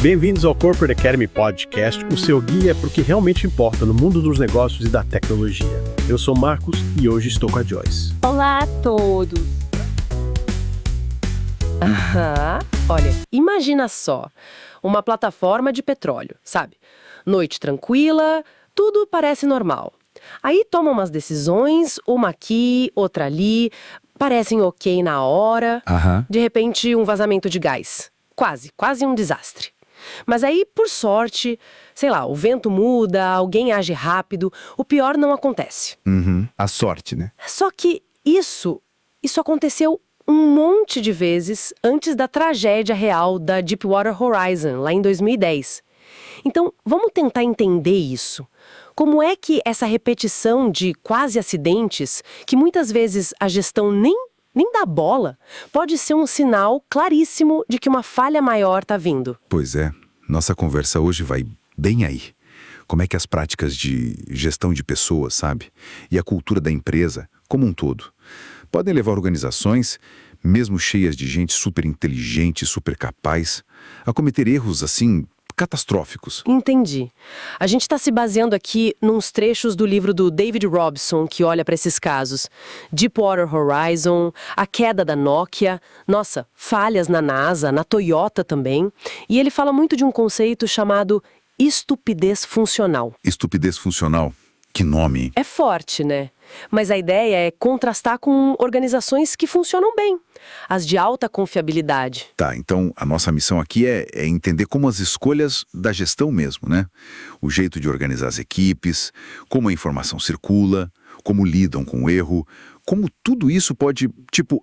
Bem-vindos ao Corporate Academy Podcast, o seu guia para o que realmente importa no mundo dos negócios e da tecnologia. Eu sou Marcos e hoje estou com a Joyce. Olá a todos! Olha, imagina só, uma plataforma de petróleo, sabe? Noite tranquila, tudo parece normal. Aí tomam umas decisões, uma aqui, outra ali, parecem ok na hora. De repente, um vazamento de gás. Quase um desastre. Mas aí, por sorte, sei lá, o vento muda, alguém age rápido, o pior não acontece. A sorte, né? Só que isso aconteceu um monte de vezes antes da tragédia real da Deepwater Horizon, lá em 2010. Então, vamos tentar entender isso. Como é que essa repetição de quase acidentes, que muitas vezes a gestão nem dá bola, pode ser um sinal claríssimo de que uma falha maior está vindo? Pois é, nossa conversa hoje vai bem aí. Como é que as práticas de gestão de pessoas, sabe? E a cultura da empresa, como um todo, podem levar organizações, mesmo cheias de gente super inteligente, super capaz, a cometer erros, assim, catastróficos. Entendi. A gente está se baseando aqui nos trechos do livro do David Robson, que olha para esses casos. Deepwater Horizon, a queda da Nokia, nossa, falhas na NASA, na Toyota também. E ele fala muito de um conceito chamado estupidez funcional. Estupidez funcional? Que nome, hein? É forte, né? Mas a ideia é contrastar com organizações que funcionam bem, as de alta confiabilidade. Tá, então a nossa missão aqui é entender como as escolhas da gestão mesmo, né? O jeito de organizar as equipes, como a informação circula, como lidam com o erro, como tudo isso pode,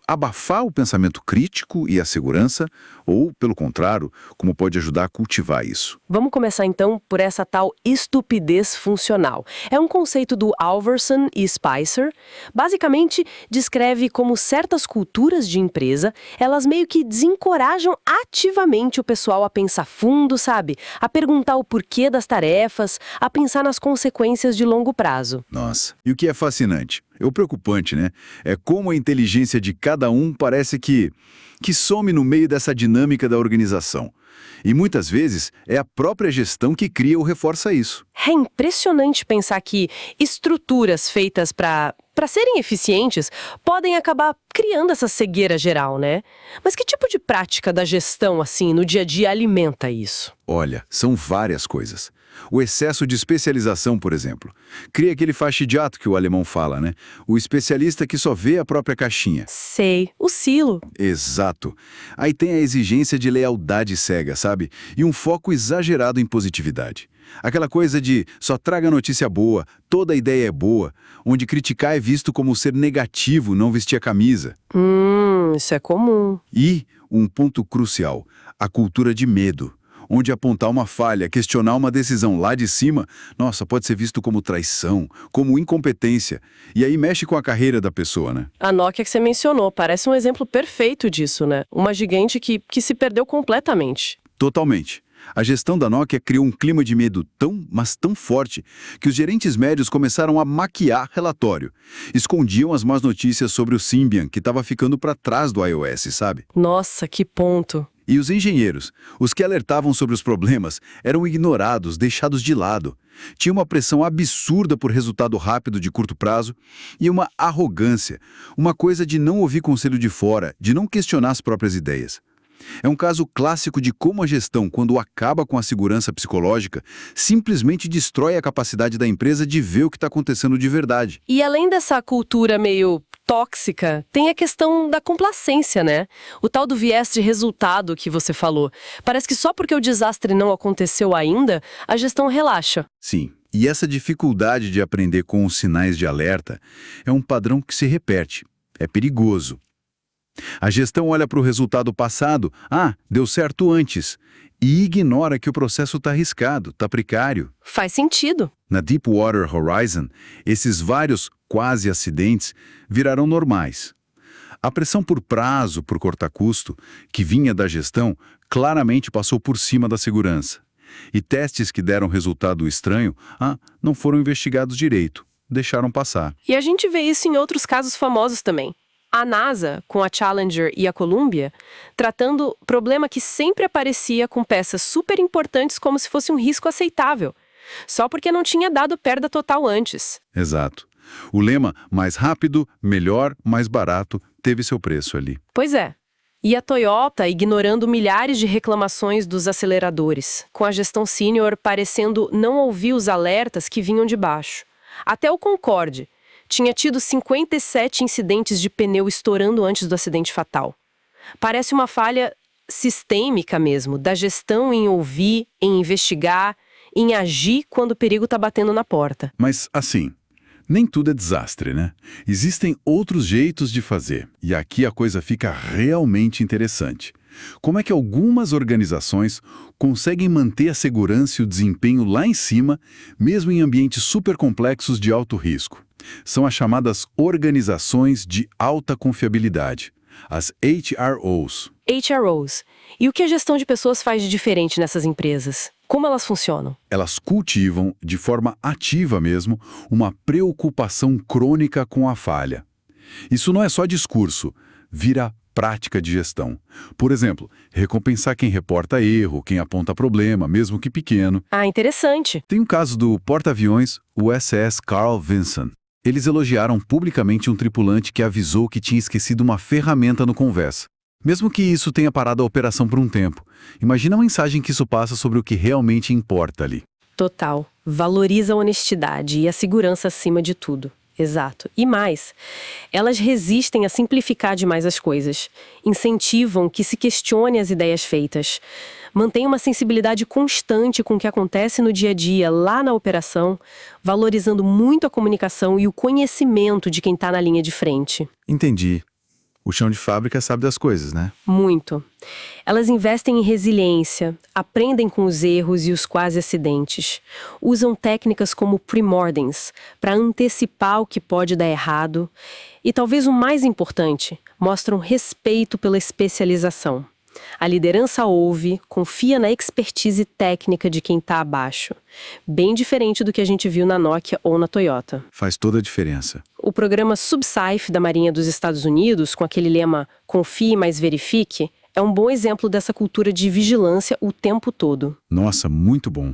abafar o pensamento crítico e a segurança, ou, pelo contrário, como pode ajudar a cultivar isso. Vamos começar então por essa tal estupidez funcional. É um conceito do Alverson e Spicer. Basicamente, descreve como certas culturas de empresa, elas meio que desencorajam ativamente o pessoal a pensar fundo, sabe? A perguntar o porquê das tarefas, a pensar nas consequências de longo prazo. Nossa, e o que é fascinante? É o preocupante, né? É como a inteligência de cada um parece que some no meio dessa dinâmica da organização. E muitas vezes é a própria gestão que cria ou reforça isso. É impressionante pensar que estruturas feitas para serem eficientes podem acabar criando essa cegueira geral, né? Mas que tipo de prática da gestão, assim, no dia a dia alimenta isso? Olha, são várias coisas. O excesso de especialização, por exemplo. Cria aquele fastidiato que o alemão fala, né? O especialista que só vê a própria caixinha. Sei, o silo. Exato. Aí tem a exigência de lealdade cega, sabe? E um foco exagerado em positividade. Aquela coisa de só traga notícia boa, toda ideia é boa, onde criticar é visto como ser negativo, não vestir a camisa. Isso é comum. E, um ponto crucial, a cultura de medo, onde apontar uma falha, questionar uma decisão lá de cima, nossa, pode ser visto como traição, como incompetência. E aí mexe com a carreira da pessoa, né? A Nokia que você mencionou parece um exemplo perfeito disso, né? Uma gigante que se perdeu completamente. Totalmente. A gestão da Nokia criou um clima de medo mas tão forte, que os gerentes médios começaram a maquiar relatório. Escondiam as más notícias sobre o Symbian, que estava ficando para trás do iOS, sabe? Nossa, que ponto. E os engenheiros, os que alertavam sobre os problemas, eram ignorados, deixados de lado. Tinha uma pressão absurda por resultado rápido de curto prazo e uma arrogância, uma coisa de não ouvir conselho de fora, de não questionar as próprias ideias. É um caso clássico de como a gestão, quando acaba com a segurança psicológica, simplesmente destrói a capacidade da empresa de ver o que está acontecendo de verdade. E além dessa cultura meio tóxica, tem a questão da complacência, né? O tal do viés de resultado que você falou. Parece que só porque o desastre não aconteceu ainda, a gestão relaxa. Sim, e essa dificuldade de aprender com os sinais de alerta é um padrão que se repete. É perigoso. A gestão olha para o resultado passado, deu certo antes, e ignora que o processo está arriscado, está precário. Faz sentido. Na Deepwater Horizon, esses vários quase acidentes viraram normais. A pressão por prazo, por cortar custo, que vinha da gestão, claramente passou por cima da segurança. E testes que deram resultado estranho, não foram investigados direito, deixaram passar. E a gente vê isso em outros casos famosos também. A NASA, com a Challenger e a Columbia, tratando problema que sempre aparecia com peças super importantes como se fosse um risco aceitável, só porque não tinha dado perda total antes. Exato. O lema mais rápido, melhor, mais barato teve seu preço ali. Pois é. E a Toyota ignorando milhares de reclamações dos aceleradores, com a gestão sênior parecendo não ouvir os alertas que vinham de baixo. Até o Concorde tinha tido 57 incidentes de pneu estourando antes do acidente fatal. Parece uma falha sistêmica mesmo, da gestão em ouvir, em investigar, em agir quando o perigo está batendo na porta. Mas, assim, nem tudo é desastre, né? Existem outros jeitos de fazer. E aqui a coisa fica realmente interessante. Como é que algumas organizações conseguem manter a segurança e o desempenho lá em cima, mesmo em ambientes super complexos de alto risco? São as chamadas organizações de alta confiabilidade, as HROs. HROs. E o que a gestão de pessoas faz de diferente nessas empresas? Como elas funcionam? Elas cultivam, de forma ativa mesmo, uma preocupação crônica com a falha. Isso não é só discurso, vira prática de gestão. Por exemplo, recompensar quem reporta erro, quem aponta problema, mesmo que pequeno. Ah, interessante. Tem um caso do porta-aviões USS Carl Vinson. Eles elogiaram publicamente um tripulante que avisou que tinha esquecido uma ferramenta no conversa. Mesmo que isso tenha parado a operação por um tempo. Imagina a mensagem que isso passa sobre o que realmente importa ali. Total. Valoriza a honestidade e a segurança acima de tudo. Exato. E mais, elas resistem a simplificar demais as coisas. Incentivam que se questione as ideias feitas. Mantém uma sensibilidade constante com o que acontece no dia a dia, lá na operação, valorizando muito a comunicação e o conhecimento de quem está na linha de frente. Entendi. O chão de fábrica sabe das coisas, né? Muito. Elas investem em resiliência, aprendem com os erros e os quase acidentes. Usam técnicas como pre-mortems para antecipar o que pode dar errado. E talvez o mais importante, mostram respeito pela especialização. A liderança ouve, confia na expertise técnica de quem está abaixo. Bem diferente do que a gente viu na Nokia ou na Toyota. Faz toda a diferença. O programa SUBSAFE da Marinha dos Estados Unidos, com aquele lema Confie, mas verifique, é um bom exemplo dessa cultura de vigilância o tempo todo. Nossa, muito bom.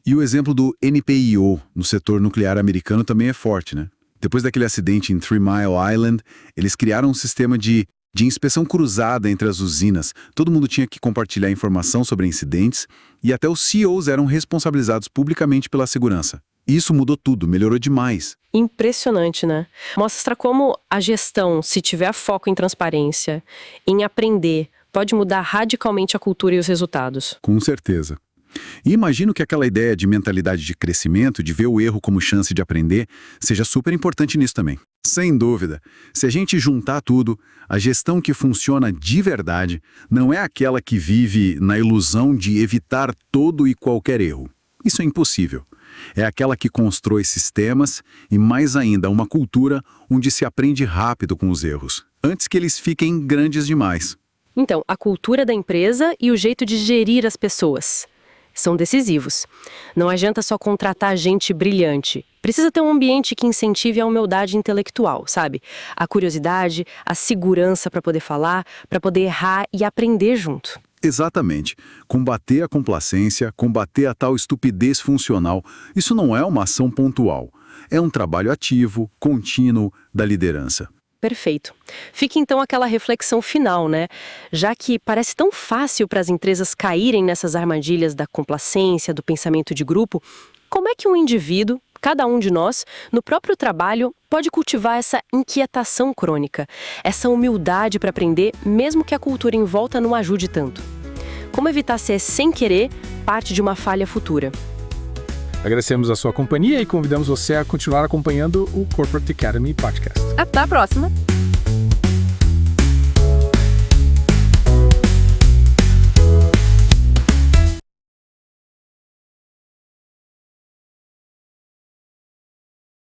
E o exemplo do NPIO no setor nuclear americano também é forte, né? Depois daquele acidente em 3 Mile Island, eles criaram um sistema de inspeção cruzada entre as usinas. Todo mundo tinha que compartilhar informação sobre incidentes e até os CEOs eram responsabilizados publicamente pela segurança. Isso mudou tudo, melhorou demais. Impressionante, né? Mostra como a gestão, se tiver foco em transparência, em aprender, pode mudar radicalmente a cultura e os resultados. Com certeza. E imagino que aquela ideia de mentalidade de crescimento, de ver o erro como chance de aprender, seja super importante nisso também. Sem dúvida. Se a gente juntar tudo, a gestão que funciona de verdade não é aquela que vive na ilusão de evitar todo e qualquer erro. Isso é impossível. É aquela que constrói sistemas e, mais ainda, uma cultura onde se aprende rápido com os erros, antes que eles fiquem grandes demais. Então, a cultura da empresa e o jeito de gerir as pessoas são decisivos. Não adianta só contratar gente brilhante. Precisa ter um ambiente que incentive a humildade intelectual, sabe? A curiosidade, a segurança para poder falar, para poder errar e aprender junto. Exatamente. Combater a complacência, combater a tal estupidez funcional, isso não é uma ação pontual. É um trabalho ativo, contínuo da liderança. Perfeito. Fica então aquela reflexão final, né? Já que parece tão fácil para as empresas caírem nessas armadilhas da complacência, do pensamento de grupo, como é que um indivíduo, cada um de nós, no próprio trabalho, pode cultivar essa inquietação crônica, essa humildade para aprender, mesmo que a cultura em volta não ajude tanto? Como evitar ser, sem querer, parte de uma falha futura? Agradecemos a sua companhia e convidamos você a continuar acompanhando o Corporate Academy Podcast. Até a próxima!